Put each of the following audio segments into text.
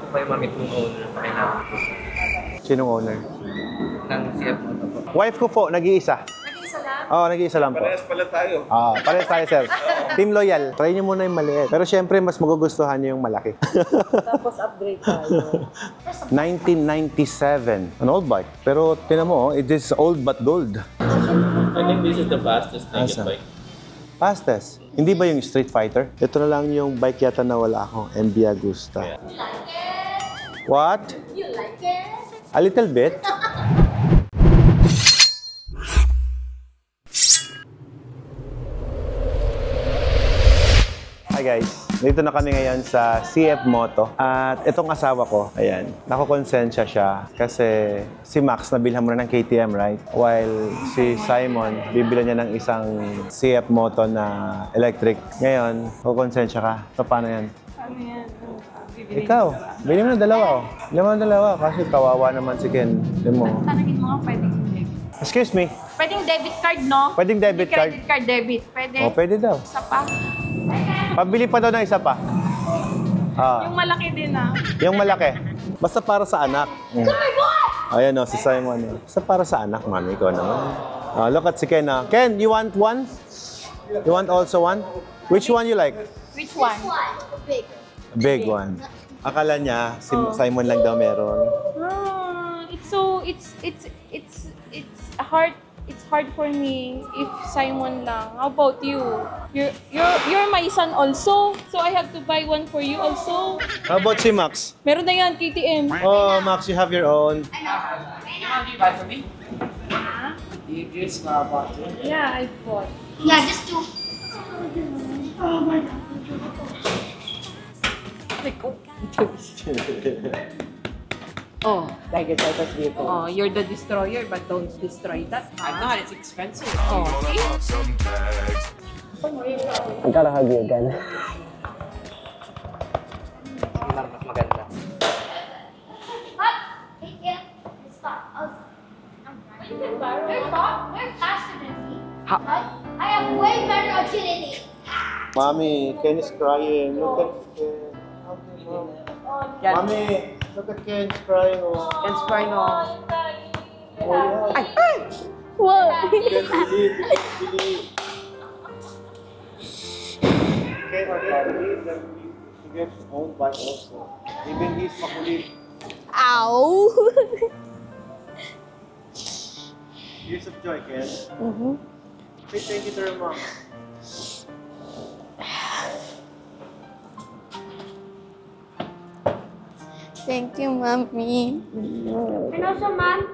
po kayo mamit ng owner na kailangan po. Sinong owner? Ng CF Moto po. Wife ko po, nag-iisa. Nag-iisa lang? Oo, nag-iisa lang po. Parehas pala tayo. Parehas tayo, sir. Team loyal. Try niyo muna yung maliit. Pero syempre, mas magugustuhan niyo yung malaki. Tapos upgrade tayo. 1997. An old bike. Pero tinan mo, it is old but gold. I think this is the fastest naked bike. Fastest. Hindi ba yung Street Fighter? Ito na lang yung bike yata na wala ako. MB Agusta. Yeah. What? You like it? A little bit. Hi guys, dito na kami ngayon sa CF Moto at itong asawa ko, ayan, nakukonsensya siya kasi si Max nabilhan mo na ng KTM, right? While si Simon, bibila niya ng isang CF Moto na electric. Ngayon, kukonsensya ka. So, paano yan? Ano yan? Ikaw, bili mo na dalawa. Bili mo na dalawa kasi kawawa naman si Ken. Bili mo. Tanagin mo nga pwedeng debit. Excuse me. Pwedeng debit card, no? Pwedeng debit card? Credit card, debit. Pwede. O, pwede daw. Isa pa. Pabili pa daw ng isa pa. Yung malaki din, Yung malaki. Basta para sa anak. Ayan o, si Simon. Basta para sa anak, mami. Ikaw naman. Look at si Ken. Ken, you want one? You want also one? Which one you like? Which one? Big. Big one. Akala niya, si Simon lang daw meron. It's hard for me if Simon lang. How about you? You're my son also. So I have to buy one for you also. How about si Max? Meron na yan, KTM. Oh, Max, you have your own. How do you buy for me? Do you just bought it? Yeah, I bought. Yeah, just two. Oh, Like it's like dito. oh, you're the destroyer, but don't destroy that. I'm not, it's expensive. Oh, see? I gotta hug you again. Yung mas maganda. What? Yeah. Stop. You're faster than me. Right? I have way better agility. Mommy, Ken is crying. Look at Ken. Yan. Mommy, look at Ken is crying. Oh. Ken's crying on. Oh, yeah. What? Ken, believe. Ken, believe that he gets his own bike also. Even he's makulit. Ow! Years of joy, Ken. Say thank you to your mom. Thank you, Mommy. And also, Mom.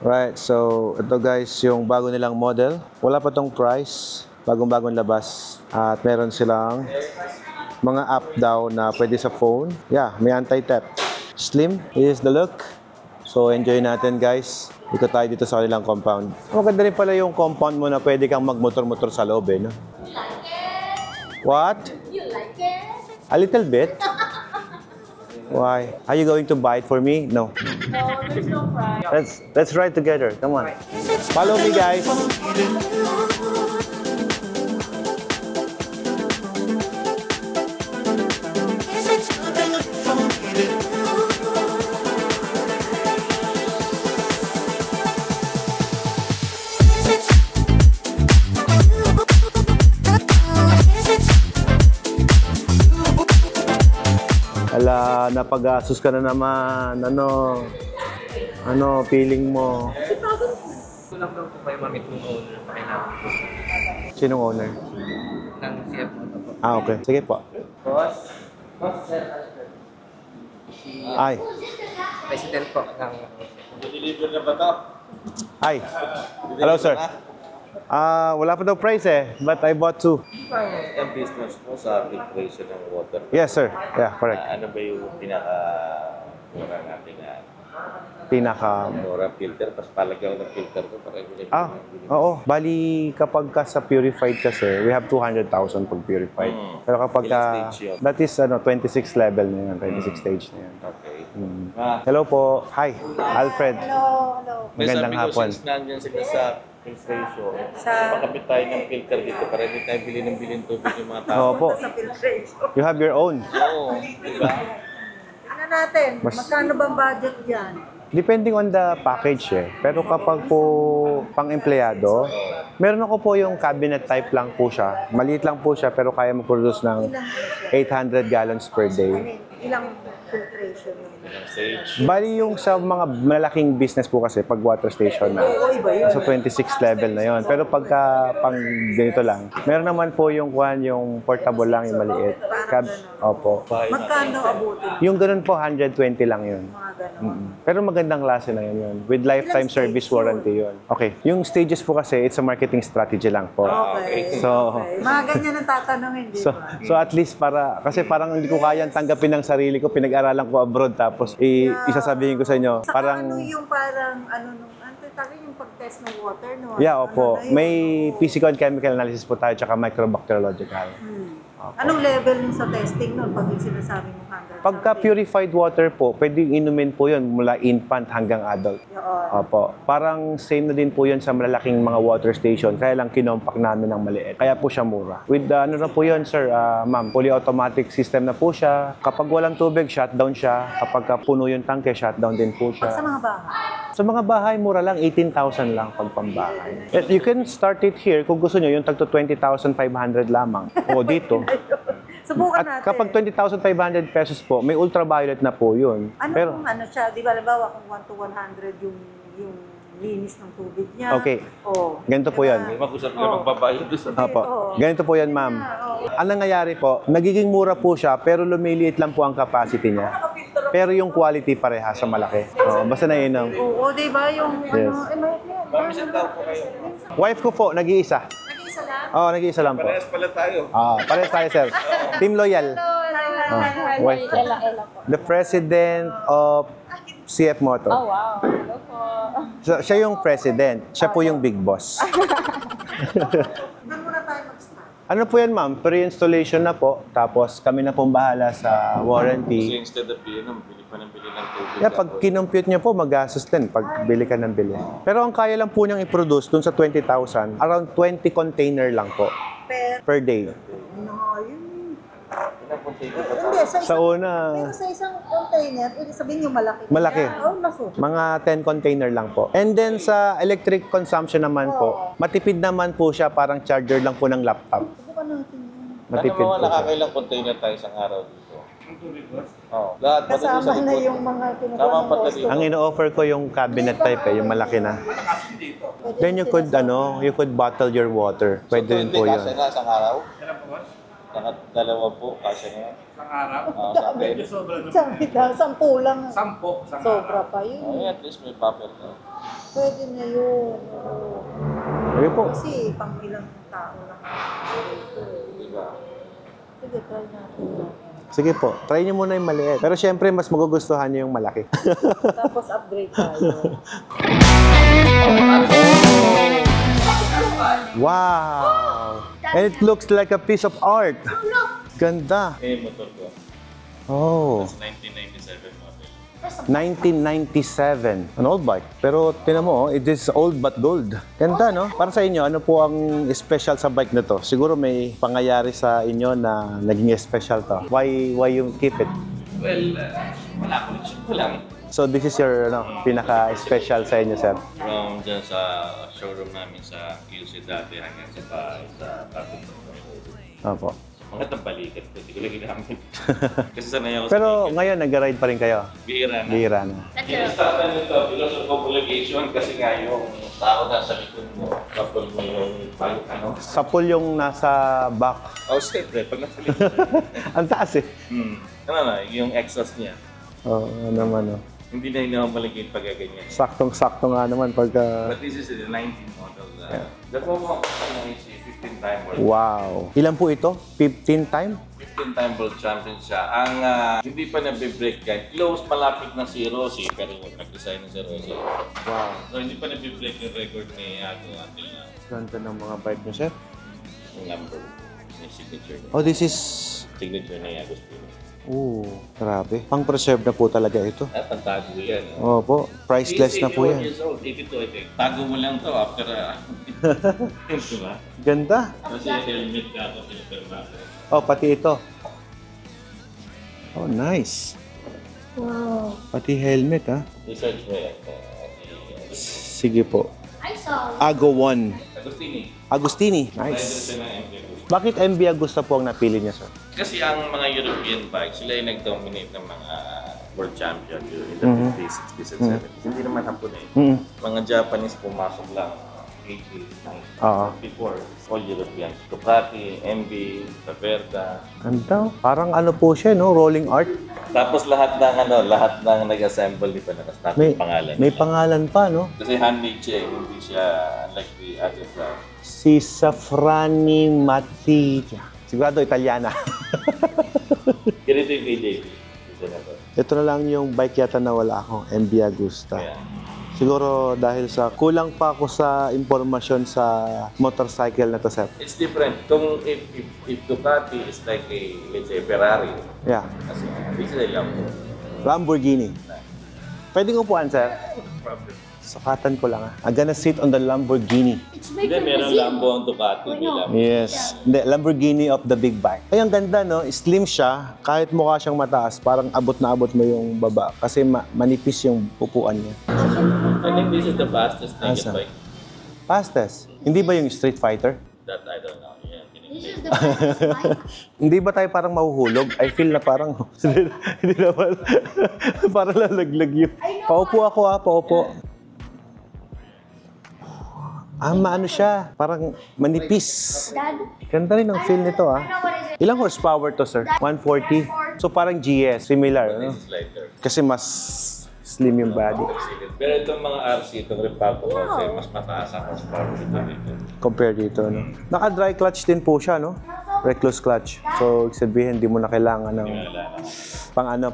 Right, so ito guys yung bago nilang model. Wala pa tong price, bagong-bagong labas. At meron silang mga app daw na pwede sa phone. Yeah, may anti-tap. Slim is the look. So enjoy natin guys. Dito tayo dito sa kanilang compound. Maganda rin pala yung compound mo na pwede kang magmotor-motor sa loob eh, no? What? You like it? A little bit. Why? Are you going to buy it for me? No. No, there's no price. Let's ride together. Come on. Follow me, guys. Ala, napag-asus ka na naman. Ano, feeling mo? Kulang lang po kayo mamit ng owner na kailangan po. Sinong owner? Ng CF Moto po. Okay. Sige po. Boss, Sir Alfred. Si Ay. President po ng... Deliver na ba ito? Hi. Hello, sir. Wala pa daw price eh, but I bought two. Ang business mo sa filtration ng water. Yes, sir. Yeah, correct. Ano ba yung pinaka-mura natin na pinaka... Mura filter, pas palagyan ko ng filter ko para bilhin. Oo. Bali, kapag ka sa purified kasi, we have 200,000 pag purified. Pero kapag ka... Ilang stage yun? That is 26 level na yan, 26 stage na yan. Okay. Hello po. Hi, Alfred. Hello. Magandang Sabi ko, hapon. since nandiyan sila sa filtration, makapit tayo ng filter dito para hindi tayo bilhin tubig yung mga tao. Oo po. You have your own. Oo, diba? Tingnan natin, magkano bang budget dyan? Depending on the package eh. Pero kapag po pang-empleyado, meron ako po yung cabinet type lang po siya. Maliit lang po siya pero kaya mag-produce ng 800 gallons per day. Ilang filtration yun? Ilang stage. Bali yung sa mga malaking business po kasi pag water station na. So 26 level na yon. Pero pagka pang ganito lang, meron naman po yung yung portable lang, yung maliit. Opo. Magkano abutin? Yung ganun po, 120 lang yun. Mga ganon. Pero magandang klase na yun. With lifetime service warranty yun. Okay. Yung stages po kasi, it's a marketing strategy lang po. Okay. So, Mga ganyan ang tatanungin, di So, ba? so at least kasi parang hindi ko kayang tanggapin ng sarili ko, pinag-aralan ko abroad tapos isasabihin ko sa inyo, Saka parang ano yung parang, yung pag-test ng water, no? yeah, opo. Ano na yun? May physical and chemical analysis po tayo tsaka microbacteriological. Anong level yung sa testing nun pag yung sinasabi mo 100? Pagka purified water po, pwedeng inumin po yun mula infant hanggang adult. Opo. Parang same na din po yun sa malalaking mga water station, kaya lang kinompak namin ng maliit. Kaya po siya mura. With ano na po yun, sir, ma'am, fully automatic system na po siya. Kapag walang tubig, shutdown siya. Kapag puno yung tangke, shutdown din po siya. Sa mga bahay? Sa mga bahay, mura lang, 18,000 lang pag pambahay. And you can start it here kung gusto nyo, yung tagto 20,500 lamang. O dito. Subukan At natin. kapag 20,500 pesos po, may ultraviolet na po yun. Anong ano siya? Di ba, halimbawa kung 1 to 100 yung linis ng tubig niya. Okay. Oh. Ganito po yan. Mag-usap ka magbabayad doon sa... Opo. Ganito po yan, ma'am. Ang nangyayari po, nagiging mura po siya, pero lumiliit lang po ang capacity niya. Pero yung quality pareha sa malaki. Basta na yun. Oo, di ba? Yung Yes. Mamisan daw po kayo. Wife ko po, nag-iisa. Nag-iisa lang? Oo, nag-iisa lang po. Parehas pala tayo. Parehas tayo, sir. Team Loyal. Wife ko. Ella po. The president of CF Moto. Oh, wow. Hello po. So, siya yung president. Siya po yung big boss. Doon muna tayo mag-start. Ano po yan, ma'am? Pre-installation na po. Tapos kami na pong bahala sa Kasi warranty. instead of bili ng tubig. Yeah, pag kinompute niyo po, mag-gastos din pag bili ka ng bili. Pero ang kaya lang po niyang i-produce dun sa 20,000, around 20 container lang po per day. Hindi, Sa una, pero sa isang container, ibig sabihin yung malaki. Malaki. Oh, naku. mga 10 container lang po. And then sa electric consumption naman po, matipid naman po siya, parang charger lang po ng laptop. Subukan natin yun. Matipid Ano po mga siya. nakakailang container tayo isang araw dito? Oo. Lahat ba dito sa Kasama na likod? yung mga kinukuha Tama ng pa customer. Ang ino-offer ko yung cabinet type yung malaki na. Then you could you could bottle your water. Pwede rin po Kasi yun. na isang araw? Dalawa po, kasi na yan. Isang araw. Oo, sa akin. Sabi daw, 10 lang. 10 isang Sobra araw. pa yun. Oh, at least may paper na. Pwede na yun. Oo. Okay po. Kasi pang ilang tao lang. Diba? Sige, try natin. Sige po. Try niyo muna yung maliit. Pero syempre, mas magugustuhan niyo yung malaki. Tapos upgrade tayo. Wow! And it looks like a piece of art. Ganda. Eh, motor ko. Oh. 1997 model. 1997. An old bike. Pero tinan mo, it is old but gold. Ganda, no? Para sa inyo, ano po ang special sa bike na to? Siguro may pangyayari sa inyo na naging special to. Why you keep it? Well, wala ko lang. So this is your pinaka-special sa inyo, sir? From dyan sa showroom namin sa QC dati hanggang sa bahay sa Tapos. Opo. Mga tambalikat ko, hindi ko lagi namin. Kasi sanay ako Pero sa ngayon, nag-ride pa rin kayo? bihira na. Bihira na. Kinastatan nito because of obligation kasi nga yung tao na sa likod mo, kapag mo yung ano. Sapul yung nasa back. Oh, siyempre, pag nasa likod. Ang taas eh. Ano na, yung exhaust niya. Oo, naman, no. Hindi na hinamaligid pag ganyan. Saktong-sakto nga naman pagka... But this is the 19 model. That one mo ako na is 15,000 15-time world. Wow. Ilan po ito? 15 time? 15-time world champion siya. Ang hindi pa nabe-break yan. Close, malapit na si Rossi, pero nag-design na si Rossi. Wow. So hindi pa nabe-break yung record ni Ago until now. Ganda ng mga bike niyo, sir. Yung number, yung signature niya. Oh, this is... Signature ni Agostino. Oh, grabe. Pang-preserve na po talaga ito. At ang tago yan. Opo, priceless na po yan. He's 81 years old, 82 I think. Tago mo lang to after... diba? Ganda. Kasi helmet ka ako pinapirma. Oh, pati ito. Oh, nice. Wow. Pati helmet, ha? Research mo yan. Sige po. I saw. Ago 1. Agostini. Agustini. Rider Nice. siya ng MV. Bakit MV Agusta po ang napili niya, sir? Kasi ang mga European bikes, sila yung nag-dominate ng mga world champion in the 50s, 60s, and 70s. Hindi naman hapon eh. Mm. Mga Japanese pumasok lang 80s, 90s. Oo. Before, all Europeans. Ducati, MV, Taverda. Ganda. Parang ano po siya, no? Rolling art. Tapos lahat ng nag-assemble dito na tapos May, pangalan. may pangalan pa, no? Kasi handmade siya, hindi siya like the other brand. Si Safrani Mattia. Sigurado Italiana. Ganito yung KJP. Isa na to. Ito na lang yung bike yata na wala akong MV Agusta. Kaya, Siguro dahil sa kulang pa ako sa impormasyon sa motorcycle na to, sir. it's different. Kung if Ducati is like a, let's say, Ferrari, Yeah. kasi this is a Lambo. Lamborghini. Pwedeng upuan, sir? Sakatan ko lang, I'm gonna sit on the Lamborghini. It's made Hindi, from meron Brazil. Lambo ang Ducati. May Lambo. Yes. Hindi, Lamborghini of the big bike. Ay, ang ganda, no? Slim siya. Kahit mukha siyang mataas, parang abot na abot mo yung baba. Kasi manipis yung upuan niya. I think this is the fastest naked Asa? bike. Fastest. Hindi ba yung Street Fighter? That I don't know. Yeah, This is the fastest bike. Hindi ba tayo parang mahuhulog? I feel na parang... Hindi naman. Parang lalaglag yun. Paupo ako, paupo. Maano siya. Parang manipis. Dad, Ganda rin ang feel nito, I know what is it. Ilang horsepower to, sir? 140? So parang GS, similar, no? This is lighter. Kasi mas slim yung body Pero itong mga RC, itong Repaulo kasi mas mataas ang horsepower dito. compared dito, no? Naka-dry clutch din po siya, no? Recluse clutch. So, ibig sabihin, hindi mo na kailangan ng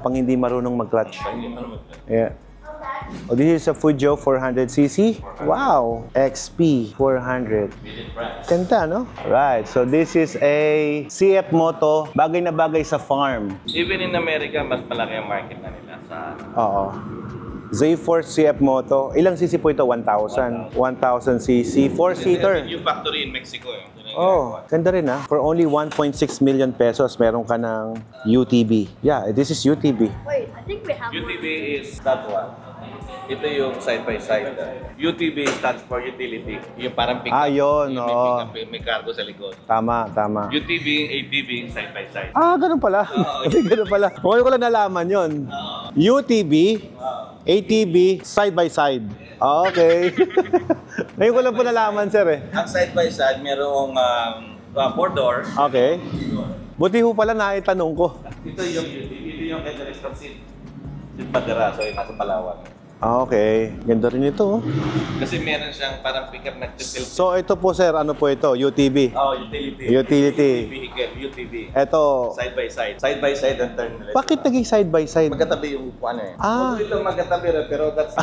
pang hindi marunong mag-clutch. Yeah. Oh, this is a Fujo 400cc. Wow! XP 400. Ganda, no? Right. So, this is a CF Moto. Bagay na bagay sa farm. Even in America, mas malaki ang market na nila sa... Oo. Z4 CF Moto. Ilang cc po ito? 1,000. 1,000cc. 4-seater. Yung factory in Mexico. Oh, ganda rin For only 1.6 million pesos, meron ka ng UTV. Yeah, this is UTV. Wait, I think we have one. UTV is that one. Ito yung side-by-side. UTV stands for utility. Yung parang pick-up. Yun, Yung oo. may pick-up, may cargo sa likod. Tama, tama. UTV, ATV, side-by-side. Ganun pala. Ganun pala. Ngayon ko lang nalaman yun. UTV, ATV, side by side. Okay. Ngayon ko lang po nalaman, sir, Ang side-by-side, merong 4-door. Okay. Buti ho pala naitanong ko. Ito yung UTV. Ito yung Edelistop seat. Seat Paderaso yung nasa Palawan. Okay. Ganda rin ito. Kasi meron siyang parang pick-up na tilt. So, ito po, sir. Ano po ito? UTV. Utility. Utility. Vehicle, UTV. Ito. Side-by-side. Side-by-side ang term nila. Bakit naging side by side? Magkatabi yung ano eh. Ah. Ito magkatabi rin, pero that's...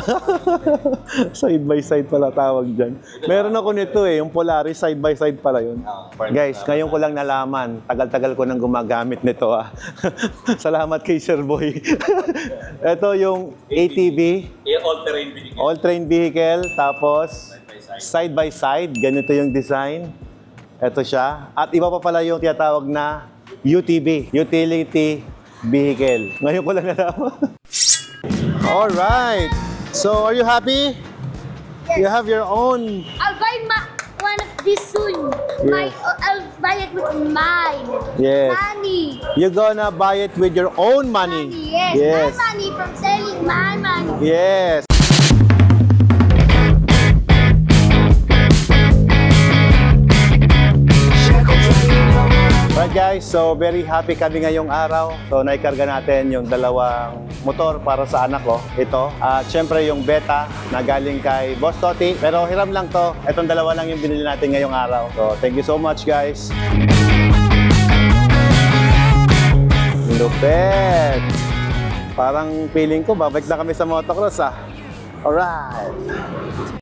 Side by side pala tawag dyan. Meron ako nito yung Polaris, side by side pala yun. Guys, ngayon ko lang nalaman. Tagal-tagal ko nang gumagamit nito Salamat kay Sir Boy. Ito yung ATV. All-terrain vehicle. All-terrain vehicle, tapos side by side, ganito yung design. Ito siya. At iba pa pala yung tinatawag na UTV, Utility Vehicle. Ngayon ko lang nalaman. Alright. So, are you happy? You have your own. I'll buy one of these soon. Yes. I'll buy it with mine. Yes. Money. You're gonna buy it with your own money. Yes. Yes. My money from selling my money. Yes. Right, guys. guys, so very happy kami ngayong araw. So naikarga natin yung dalawang motor para sa anak ko. Ito. At syempre yung Beta na galing kay Boss Toti. Pero hiram lang to. Itong dalawa lang yung binili natin ngayong araw. So thank you so much guys. Lupet! Parang feeling ko babalik na kami sa motocross ah. Alright!